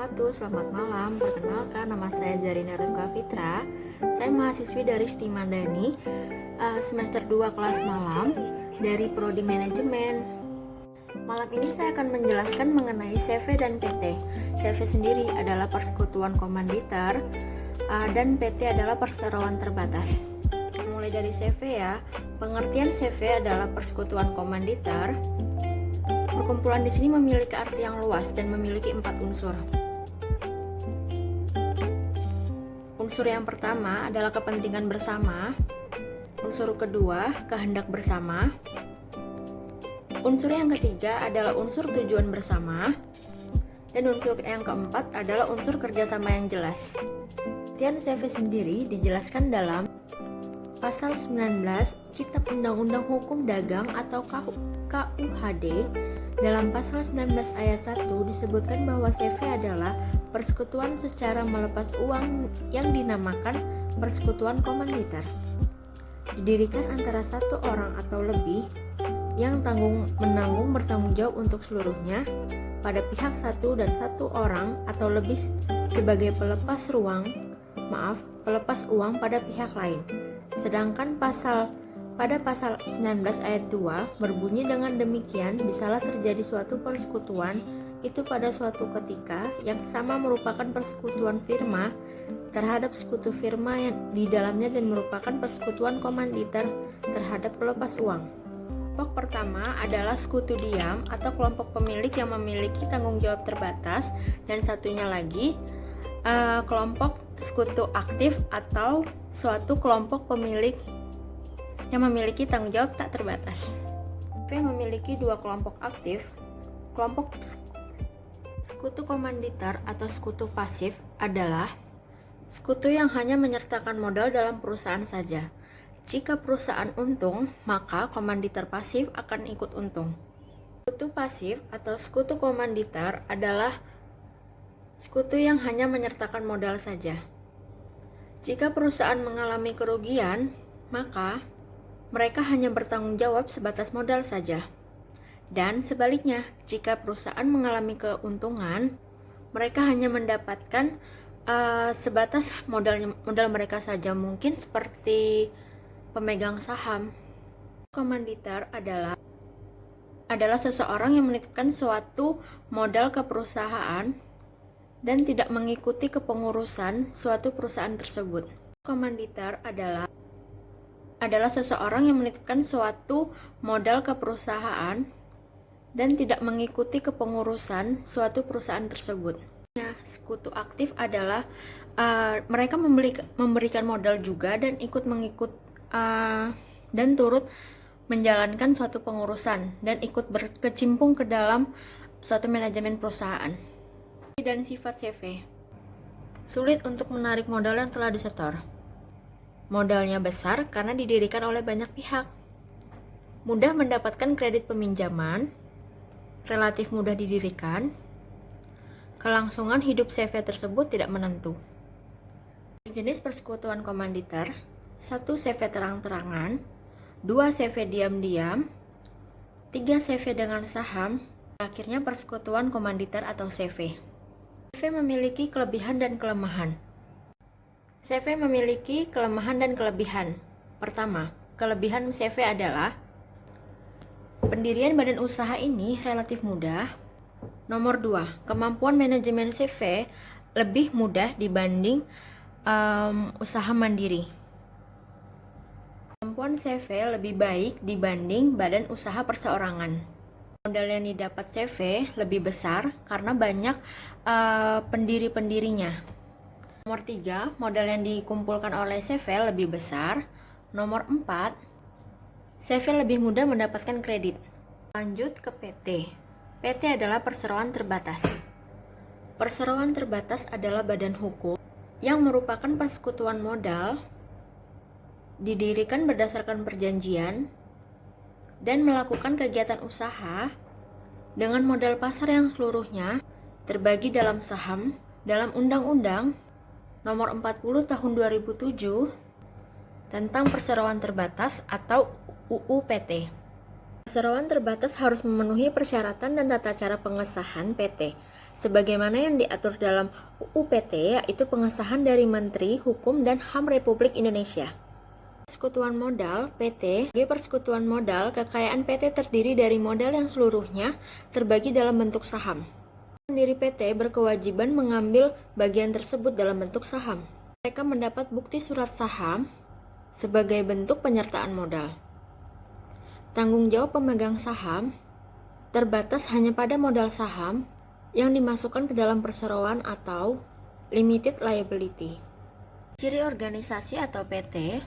wabarakatuh. Selamat malam. Perkenalkan, nama saya Zarina Rimka Fitra. Saya mahasiswi dari STI Mandani, semester 2 kelas malam dari Prodi Manajemen. Malam ini saya akan menjelaskan mengenai CV dan PT. CV sendiri adalah persekutuan komanditer dan PT adalah perseroan terbatas. Mulai dari CV ya. Pengertian CV adalah persekutuan komanditer. Perkumpulan di sini memiliki arti yang luas dan memiliki 4 unsur. Unsur yang pertama adalah kepentingan bersama. Unsur kedua, kehendak bersama. Unsur yang ketiga adalah unsur tujuan bersama. Dan unsur yang keempat adalah unsur kerjasama yang jelas. Pengertian CV sendiri dijelaskan dalam Pasal 19 Kitab Undang-Undang Hukum Dagang atau KUHD. Dalam pasal 19 ayat 1 disebutkan bahwa CV adalah persekutuan secara melepas uang yang dinamakan persekutuan komanditer. Didirikan antara satu orang atau lebih yang menanggung bertanggung jawab untuk seluruhnya pada pihak satu dan satu orang atau lebih sebagai pelepas uang pada pihak lain. Sedangkan pada pasal 19 ayat 2 berbunyi dengan demikian, bisalah terjadi suatu persekutuan itu pada suatu ketika yang sama merupakan persekutuan firma terhadap sekutu firma yang di dalamnya dan merupakan persekutuan komanditer terhadap pelepas uang. Kelompok pertama adalah sekutu diam atau kelompok pemilik yang memiliki tanggung jawab terbatas, dan satunya lagi kelompok sekutu aktif atau suatu kelompok pemilik yang memiliki tanggung jawab tak terbatas. CV memiliki dua kelompok aktif. Kelompok sekutu komanditer atau sekutu pasif adalah sekutu yang hanya menyertakan modal dalam perusahaan saja. Jika perusahaan untung, maka komanditer pasif akan ikut untung. Sekutu pasif atau sekutu komanditer adalah sekutu yang hanya menyertakan modal saja. Jika perusahaan mengalami kerugian, maka mereka hanya bertanggung jawab sebatas modal saja. Dan sebaliknya, jika perusahaan mengalami keuntungan, mereka hanya mendapatkan sebatas modal mereka saja, mungkin seperti pemegang saham. Komanditer adalah seseorang yang menitipkan suatu modal ke perusahaan dan tidak mengikuti kepengurusan suatu perusahaan tersebut. Komanditer adalah seseorang yang menitipkan suatu modal ke perusahaan dan tidak mengikuti kepengurusan suatu perusahaan tersebut. Sekutu aktif adalah mereka memberikan modal juga dan dan turut menjalankan suatu pengurusan dan ikut berkecimpung ke dalam suatu manajemen perusahaan. Dan sifat CV. Sulit untuk menarik modal yang telah disetor. Modalnya besar karena didirikan oleh banyak pihak. Mudah mendapatkan kredit peminjaman, relatif mudah didirikan. Kelangsungan hidup CV tersebut tidak menentu. Jenis persekutuan komanditer: 1 CV terang-terangan, 2 CV diam-diam, 3 CV dengan saham, akhirnya persekutuan komanditer atau CV. CV memiliki kelebihan dan kelemahan. CV memiliki kelemahan dan kelebihan. Pertama, kelebihan CV adalah pendirian badan usaha ini relatif mudah. Nomor 2, kemampuan manajemen CV lebih mudah dibanding usaha mandiri. Kemampuan CV lebih baik dibanding badan usaha perseorangan. Modal yang didapat CV lebih besar karena banyak pendiri-pendirinya. Nomor 3, modal yang dikumpulkan oleh CV lebih besar. Nomor 4, CV lebih mudah mendapatkan kredit. Lanjut ke PT. PT adalah perseroan terbatas. Perseroan terbatas adalah badan hukum yang merupakan persekutuan modal, didirikan berdasarkan perjanjian, dan melakukan kegiatan usaha dengan modal pasar yang seluruhnya terbagi dalam saham dalam Undang-Undang Nomor 40 Tahun 2007 tentang Perseroan Terbatas atau UU PT. Perseroan terbatas harus memenuhi persyaratan dan tata cara pengesahan PT. sebagaimana yang diatur dalam UU PT, yaitu pengesahan dari Menteri Hukum dan HAM Republik Indonesia. Persekutuan modal PT. Sebagai persekutuan modal, kekayaan PT terdiri dari modal yang seluruhnya terbagi dalam bentuk saham. Pendiri PT berkewajiban mengambil bagian tersebut dalam bentuk saham. Mereka mendapat bukti surat saham sebagai bentuk penyertaan modal. Tanggung jawab pemegang saham terbatas hanya pada modal saham yang dimasukkan ke dalam perseroan atau limited liability. Ciri organisasi atau PT.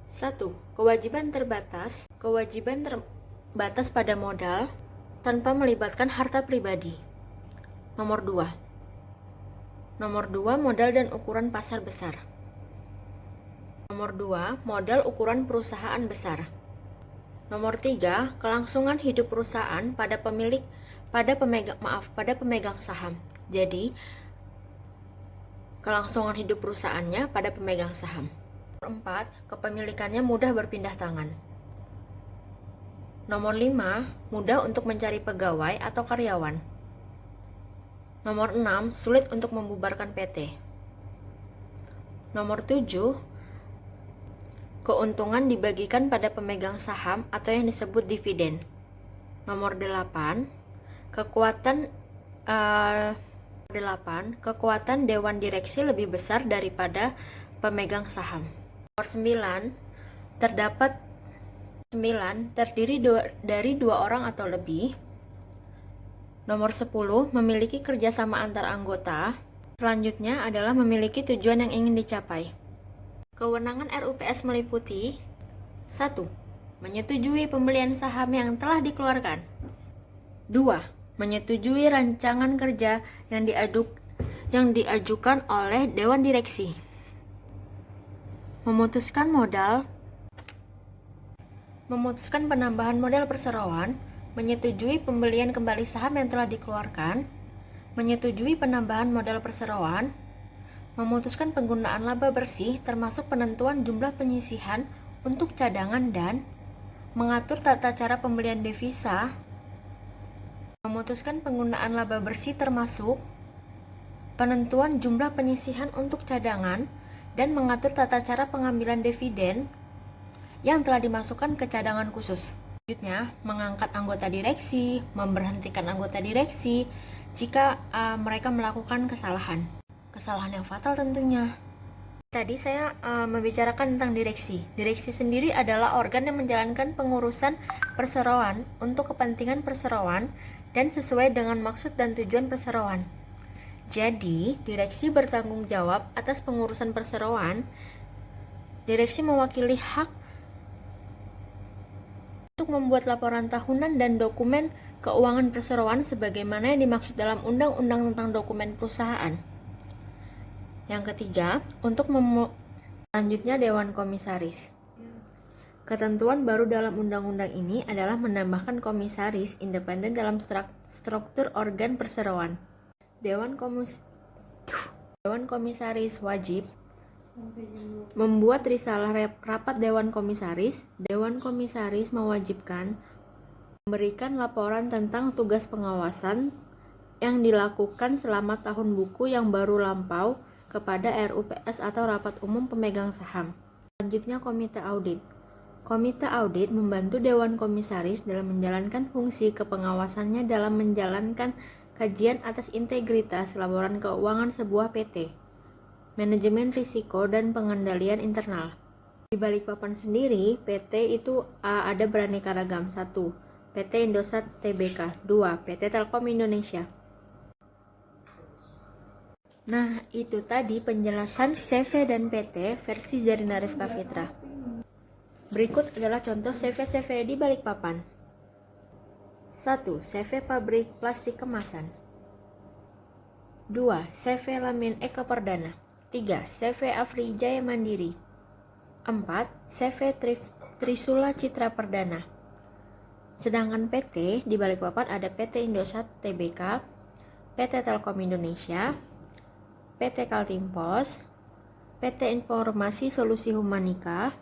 1. Kewajiban terbatas. Kewajiban terbatas pada modal tanpa melibatkan harta pribadi. Nomor 2. Modal dan ukuran pasar besar. Nomor 2. Modal ukuran perusahaan besar. Nomor 3. Kelangsungan hidup perusahaan pada pemegang saham. Jadi, kelangsungan hidup perusahaannya pada pemegang saham. Nomor 4. Kepemilikannya mudah berpindah tangan. Nomor 5. Mudah untuk mencari pegawai atau karyawan. Nomor 6. Sulit untuk membubarkan PT. Nomor 7. Keuntungan dibagikan pada pemegang saham atau yang disebut dividen. Nomor 8. Kekuatan dewan direksi lebih besar daripada pemegang saham. Nomor 9. Terdiri dari 2 orang atau lebih. Nomor 10. Memiliki kerjasama antar anggota. Selanjutnya adalah memiliki tujuan yang ingin dicapai. Kewenangan RUPS meliputi 1. Menyetujui pembelian saham yang telah dikeluarkan. 2. Menyetujui rancangan kerja yang diajukan oleh Dewan Direksi. Memutuskan penambahan modal perseroan. Menyetujui pembelian kembali saham yang telah dikeluarkan. Menyetujui penambahan modal perseroan. Memutuskan penggunaan laba bersih termasuk penentuan jumlah penyisihan untuk cadangan dan mengatur tata cara pembelian devisa. Memutuskan penggunaan laba bersih termasuk penentuan jumlah penyisihan untuk cadangan dan mengatur tata cara pengambilan dividen yang telah dimasukkan ke cadangan khusus. Selanjutnya, mengangkat anggota direksi, memberhentikan anggota direksi jika mereka melakukan kesalahan yang fatal tentunya. Tadi saya membicarakan tentang direksi. Direksi sendiri adalah organ yang menjalankan pengurusan perseroan untuk kepentingan perseroan dan sesuai dengan maksud dan tujuan perseroan. Jadi, direksi bertanggung jawab atas pengurusan perseroan. Direksi mewakili hak untuk membuat laporan tahunan dan dokumen keuangan perseroan sebagaimana yang dimaksud dalam Undang-Undang tentang Dokumen Perusahaan. Yang ketiga, selanjutnya Dewan Komisaris. Ketentuan baru dalam undang-undang ini adalah menambahkan komisaris independen dalam struktur organ perseroan. Dewan Komisaris wajib membuat risalah rapat Dewan Komisaris. Dewan Komisaris mewajibkan memberikan laporan tentang tugas pengawasan yang dilakukan selama tahun buku yang baru lampau kepada RUPS atau Rapat Umum Pemegang Saham. Selanjutnya, Komite Audit. Komite Audit membantu Dewan Komisaris dalam menjalankan fungsi kepengawasannya dalam menjalankan kajian atas integritas laporan keuangan sebuah PT, manajemen risiko dan pengendalian internal. Di Balikpapan sendiri, PT itu ada beraneka ragam. 1. PT Indosat Tbk. 2. PT Telkom Indonesia. Nah, itu tadi penjelasan CV dan PT versi Zarina Rifka Fitra. Berikut adalah contoh CV di Balikpapan. 1. CV pabrik plastik kemasan. 2. CV Lamin Eka Perdana. 3. CV Afri Jaya Mandiri. 4. CV Trisula Citra Perdana. Sedangkan PT di Balikpapan ada PT Indosat Tbk, PT Telkom Indonesia, PT Kaltimpos, PT Informasi Solusi Humanika,